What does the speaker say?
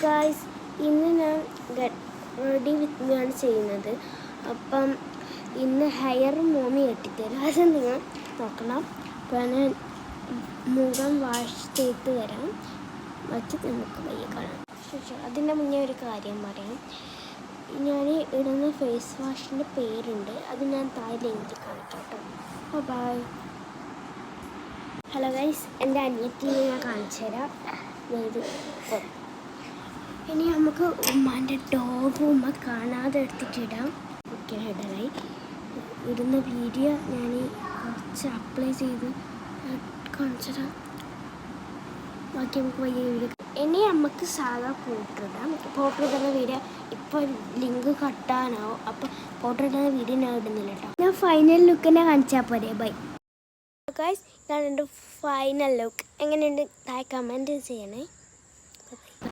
Guys, ഇന്ന് ഞാൻ get ready with me ആണ് ചെയ്യുന്നത്. അപ്പം ഇന്ന് ഹെയർ മോമി കെട്ടിത്തരും. അത് നിങ്ങൾ നോക്കണം. അപ്പം ഞാൻ മുഖം വാഷ് ചെയ്ത് തരാം. ബാക്കി നമുക്ക് വയ്യ കാണാം. അതിൻ്റെ മുന്നേ ഒരു കാര്യം പറയാം. ഞാൻ ഇടുന്ന ഫേസ് വാഷിൻ്റെ പേരുണ്ട്. അത് ഞാൻ താഴെ എഴുതി കാണിക്കാം കേട്ടോ. ബൈ. ഹലോ ഗൈസ്, എൻ്റെ അനിയത്തിനെ ഞാൻ കാണിച്ചു തരാം. ഇനി നമുക്ക് ഉമ്മാൻ്റെ ഡോഗ് ഉമ്മ കാണാതെ എടുത്തിട്ടിടാം. ഓക്കെ, ഇടലായി ഇടുന്ന വീഡിയോ ഞാൻ കുറച്ച് അപ്ലൈ ചെയ്ത് കാണിച്ചിടാം. ബാക്കി നമുക്ക് വലിയ വീഡിയോ. ഇനി നമുക്ക് സാധാ പൗഡർ ഇടുന്ന വീഡിയോ ഇപ്പോൾ ലിങ്ക് കട്ടാനാവും. അപ്പോൾ പൗഡർ ഇടുന്ന വീഡിയോ ഞാൻ ഇടുന്നില്ല കേട്ടോ. ഞാൻ ഫൈനൽ ലുക്കിനെ കാണിച്ചാൽ പോരെ. ബൈ ഗൈസ്, ഇതാണ് എൻ്റെ ഫൈനൽ ലുക്ക്. എങ്ങനെയുണ്ട് താഴെ കമൻറ്റ് ചെയ്യണേ.